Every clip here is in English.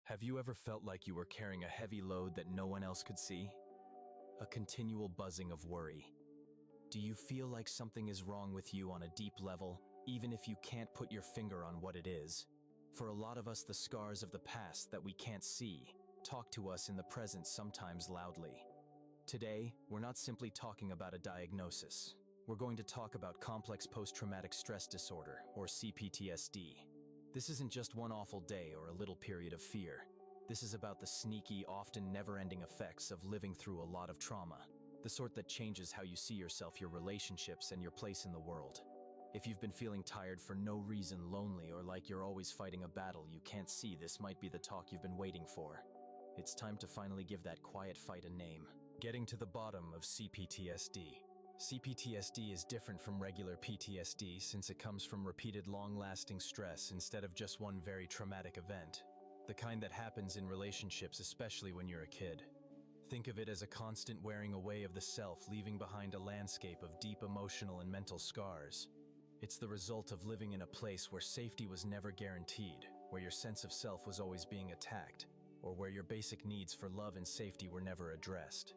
Have you ever felt like you were carrying a heavy load that no one else could see? A continual buzzing of worry. Do you feel like something is wrong with you on a deep level, even if you can't put your finger on what it is? For a lot of us, the scars of the past that we can't see talk to us in the present, sometimes loudly. Today, we're not simply talking about a diagnosis. We're going to talk about complex post-traumatic stress disorder, or c-ptsd. This isn't just one awful day or a little period of fear. This is about the sneaky, often never-ending effects of living through a lot of trauma. The sort that changes how you see yourself, your relationships, and your place in the world. If you've been feeling tired for no reason, lonely, or like you're always fighting a battle you can't see, this might be the talk you've been waiting for. It's time to finally give that quiet fight a name. Getting to the bottom of c-ptsd. C-ptsd is different from regular PTSD since it comes from repeated long-lasting stress instead of just one very traumatic event. The kind that happens in relationships, especially when you're a kid. Think of it as a constant wearing away of the self, leaving behind a landscape of deep emotional and mental scars. It's the result of living in a place where safety was never guaranteed, where your sense of self was always being attacked, or where your basic needs for love and safety were never addressed.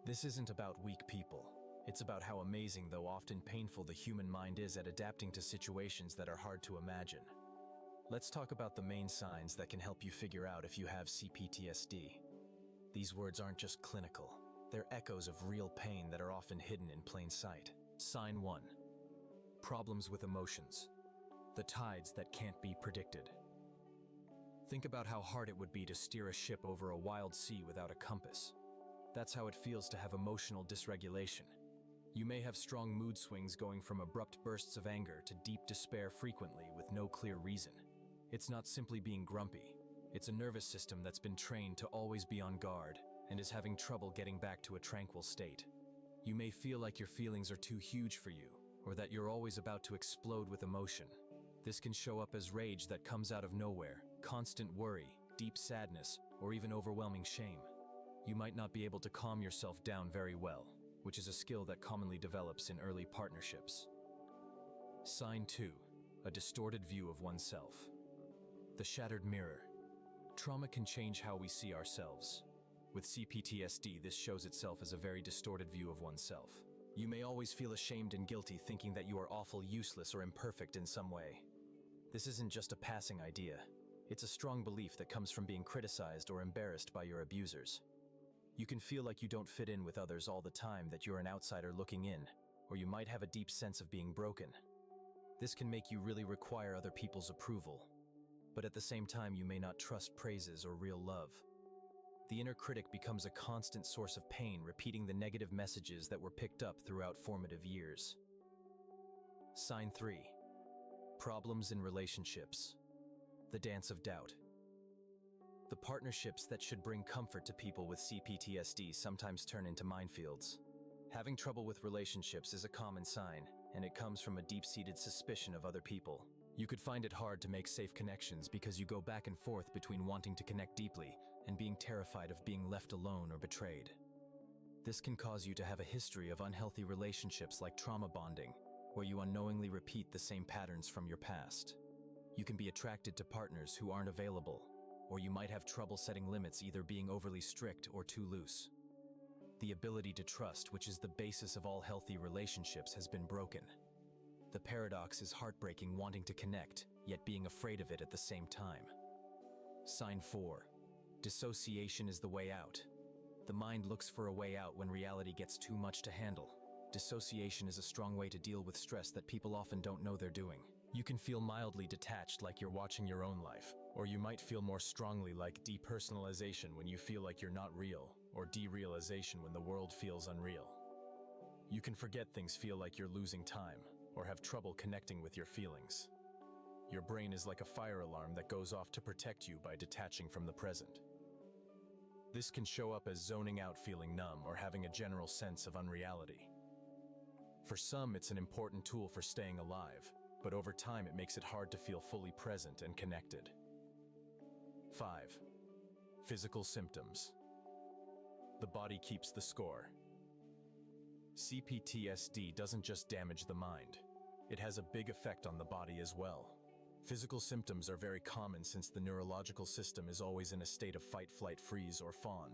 This isn't about weak people. It's about how amazing, though often painful, the human mind is at adapting to situations that are hard to imagine. Let's talk about the main signs that can help you figure out if you have c-ptsd. These words aren't just clinical. They're echoes of real pain that are often hidden in plain sight. Sign 1. Problems with emotions. The tides that can't be predicted. Think about how hard it would be to steer a ship over a wild sea without a compass. That's how it feels to have emotional dysregulation. You may have strong mood swings going from abrupt bursts of anger to deep despair frequently with no clear reason. It's not simply being grumpy. It's a nervous system that's been trained to always be on guard and is having trouble getting back to a tranquil state. You may feel like your feelings are too huge for you, or that you're always about to explode with emotion. This can show up as rage that comes out of nowhere, constant worry, deep sadness, or even overwhelming shame. You might not be able to calm yourself down very well, which is a skill that commonly develops in early partnerships. Sign 2. A distorted view of oneself. The shattered mirror. Trauma can change how we see ourselves. With c-ptsd, this shows itself as a very distorted view of oneself. You may always feel ashamed and guilty, thinking that you are awful, useless, or imperfect in some way. This isn't just a passing idea. It's a strong belief that comes from being criticized or embarrassed by your abusers. You can feel like you don't fit in with others all the time, that you're an outsider looking in, or you might have a deep sense of being broken. This can make you really require other people's approval, but at the same time you may not trust praises or real love. The inner critic becomes a constant source of pain, repeating the negative messages that were picked up throughout formative years. Sign 3. Problems in relationships. The dance of doubt. The partnerships that should bring comfort to people with c-ptsd sometimes turn into minefields. Having trouble with relationships is a common sign, and it comes from a deep-seated suspicion of other people. You could find it hard to make safe connections because you go back and forth between wanting to connect deeply and being terrified of being left alone or betrayed. This can cause you to have a history of unhealthy relationships like trauma bonding, where you unknowingly repeat the same patterns from your past. You can be attracted to partners who aren't available, or you might have trouble setting limits, either being overly strict or too loose. The ability to trust, which is the basis of all healthy relationships, has been broken. The paradox is heartbreaking, wanting to connect, yet being afraid of it at the same time. Sign 4. Dissociation is the way out. The mind looks for a way out when reality gets too much to handle. Dissociation is a strong way to deal with stress that people often don't know they're doing. You can feel mildly detached, like you're watching your own life, or you might feel more strongly like depersonalization when you feel like you're not real, or derealization when the world feels unreal. You can forget things, feel like you're losing time, or have trouble connecting with your feelings. Your brain is like a fire alarm that goes off to protect you by detaching from the present. This can show up as zoning out, feeling numb, or having a general sense of unreality. For some, it's an important tool for staying alive, but over time it makes it hard to feel fully present and connected. 5. Physical symptoms. The body keeps the score. C-ptsd doesn't just damage the mind. It has a big effect on the body as well. Physical symptoms are very common since the neurological system is always in a state of fight, flight, freeze, or fawn.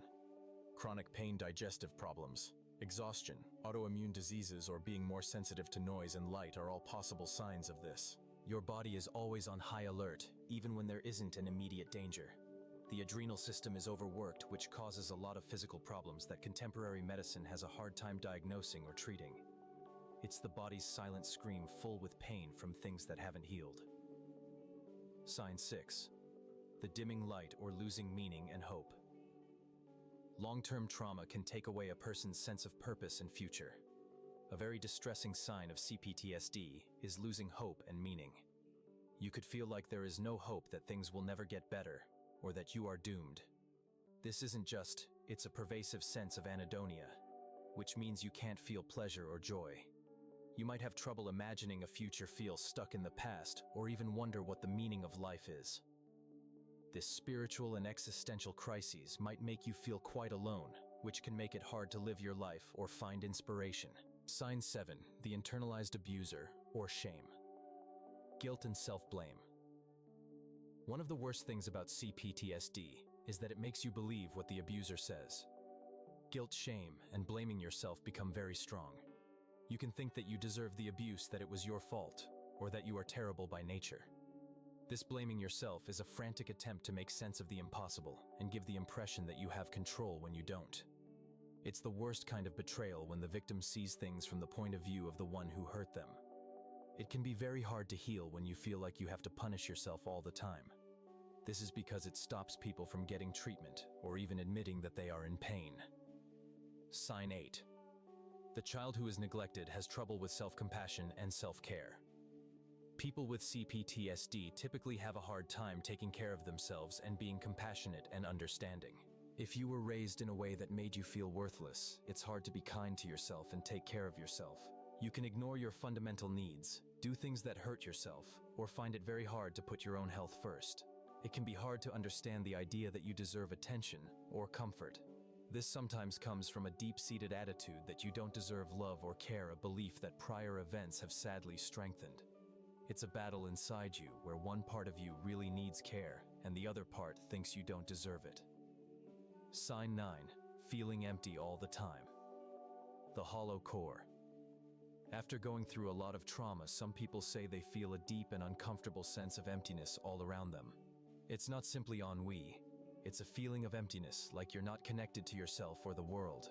Chronic pain, digestive problems, exhaustion, autoimmune diseases, or being more sensitive to noise and light are all possible signs of this. Your body is always on high alert, even when there isn't an immediate danger. The adrenal system is overworked, which causes a lot of physical problems that contemporary medicine has a hard time diagnosing or treating. It's the body's silent scream full with pain from things that haven't healed. Sign 6. The dimming light or losing meaning and hope. Long-term trauma can take away a person's sense of purpose and future. A very distressing sign of C-PTSD is losing hope and meaning. You could feel like there is no hope that things will never get better, or that you are doomed. This isn't just, it's a pervasive sense of anhedonia, which means you can't feel pleasure or joy. You might have trouble imagining a future, feel stuck in the past, or even wonder what the meaning of life is. This spiritual and existential crises might make you feel quite alone, which can make it hard to live your life or find inspiration. Sign 7. The internalized abuser, or shame. Guilt and self-blame. One of the worst things about C-PTSD is that it makes you believe what the abuser says. Guilt, shame, and blaming yourself become very strong. You can think that you deserve the abuse, that it was your fault, or that you are terrible by nature. This blaming yourself is a frantic attempt to make sense of the impossible and give the impression that you have control when you don't. It's the worst kind of betrayal when the victim sees things from the point of view of the one who hurt them. It can be very hard to heal when you feel like you have to punish yourself all the time. This is because it stops people from getting treatment or even admitting that they are in pain. Sign 8. The child who is neglected has trouble with self-compassion and self-care. People with C-PTSD typically have a hard time taking care of themselves and being compassionate and understanding. If you were raised in a way that made you feel worthless, it's hard to be kind to yourself and take care of yourself. You can ignore your fundamental needs, do things that hurt yourself, or find it very hard to put your own health first. It can be hard to understand the idea that you deserve attention or comfort. This sometimes comes from a deep-seated attitude that you don't deserve love or care, a belief that prior events have sadly strengthened. It's a battle inside you where one part of you really needs care and the other part thinks you don't deserve it. Sign 9. Feeling empty all the time. The hollow core. After going through a lot of trauma, some people say they feel a deep and uncomfortable sense of emptiness all around them. It's not simply ennui. It's a feeling of emptiness, like you're not connected to yourself or the world.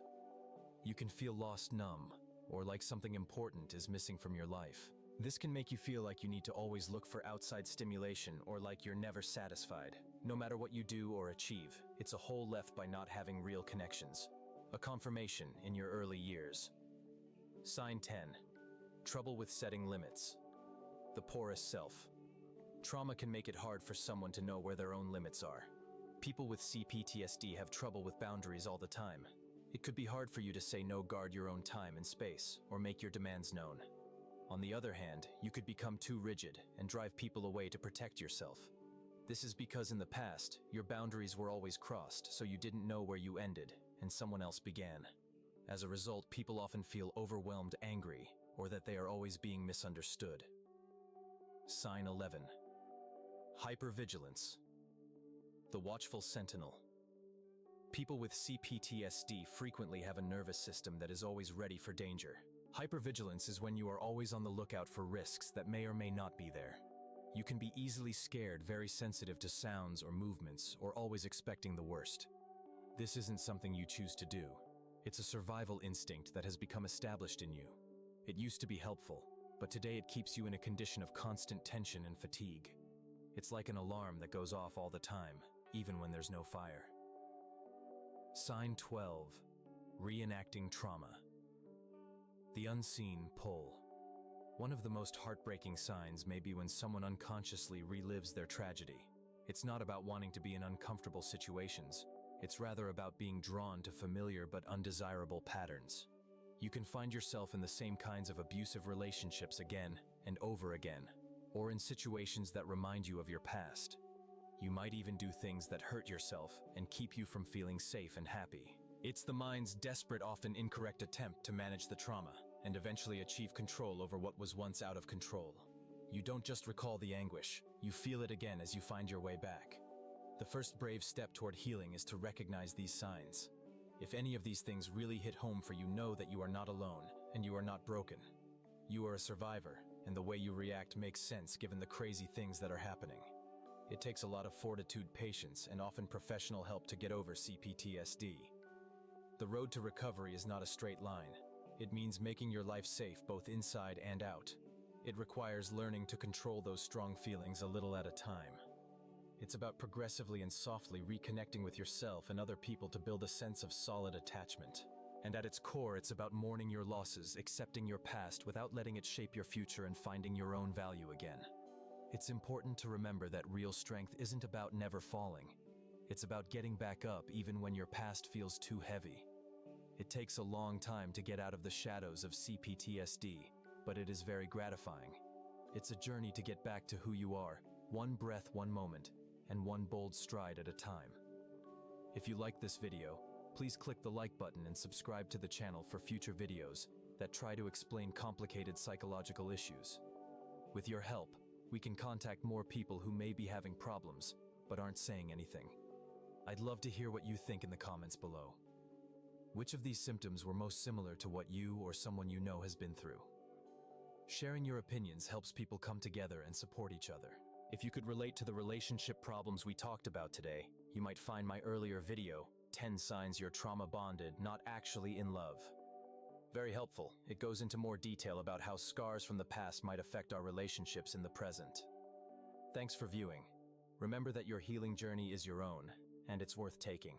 You can feel lost, numb, or like something important is missing from your life. This can make you feel like you need to always look for outside stimulation or like you're never satisfied. No matter what you do or achieve, it's a hole left by not having real connections. A confirmation in your early years. Sign 10. Trouble with setting limits. The porous self. Trauma can make it hard for someone to know where their own limits are. People with C-PTSD have trouble with boundaries all the time. It could be hard for you to say no, guard your own time and space, or make your demands known. On the other hand, you could become too rigid and drive people away to protect yourself. This is because in the past, your boundaries were always crossed, so you didn't know where you ended and someone else began. As a result, people often feel overwhelmed, angry, or that they are always being misunderstood. Sign 11. Hypervigilance. The watchful sentinel. People with C-PTSD frequently have a nervous system that is always ready for danger. Hypervigilance is when you are always on the lookout for risks that may or may not be there. You can be easily scared, very sensitive to sounds or movements, or always expecting the worst. This isn't something you choose to do. It's a survival instinct that has become established in you. It used to be helpful, but today it keeps you in a condition of constant tension and fatigue. It's like an alarm that goes off all the time, even when there's no fire. Sign 12. Reenacting trauma. The unseen pull. One of the most heartbreaking signs may be when someone unconsciously relives their tragedy. It's not about wanting to be in uncomfortable situations. It's rather about being drawn to familiar but undesirable patterns. You can find yourself in the same kinds of abusive relationships again and over again, or in situations that remind you of your past. You might even do things that hurt yourself and keep you from feeling safe and happy. It's the mind's desperate, often incorrect attempt to manage the trauma and eventually achieve control over what was once out of control. You don't just recall the anguish, You feel it again as you find your way back. The first brave step toward healing is to recognize these signs. If any of these things really hit home for you, know that you are not alone and you are not broken. You are a survivor, and the way you react makes sense given the crazy things that are happening. It takes a lot of fortitude, patience, and often professional help to get over c-ptsd. The road to recovery is not a straight line. It means making your life safe both inside and out. It requires learning to control those strong feelings a little at a time. It's about progressively and softly reconnecting with yourself and other people to build a sense of solid attachment. And at its core, it's about mourning your losses, accepting your past without letting it shape your future, and finding your own value again. It's important to remember that real strength isn't about never falling. It's about getting back up even when your past feels too heavy. It takes a long time to get out of the shadows of c-ptsd, but it is very gratifying. It's a journey to get back to who you are, one breath, one moment, and one bold stride at a time. If you like this video, please click the like button and subscribe to the channel for future videos that try to explain complicated psychological issues. With your help, we can contact more people who may be having problems but aren't saying anything. I'd love to hear what you think in the comments below. Which of these symptoms were most similar to what you or someone you know has been through? Sharing your opinions helps people come together and support each other. If you could relate to the relationship problems we talked about today, you might find my earlier video, 10 Signs You're Trauma Bonded, Not Actually in Love, very helpful. It goes into more detail about how scars from the past might affect our relationships in the present. Thanks for viewing. Remember that your healing journey is your own, and it's worth taking.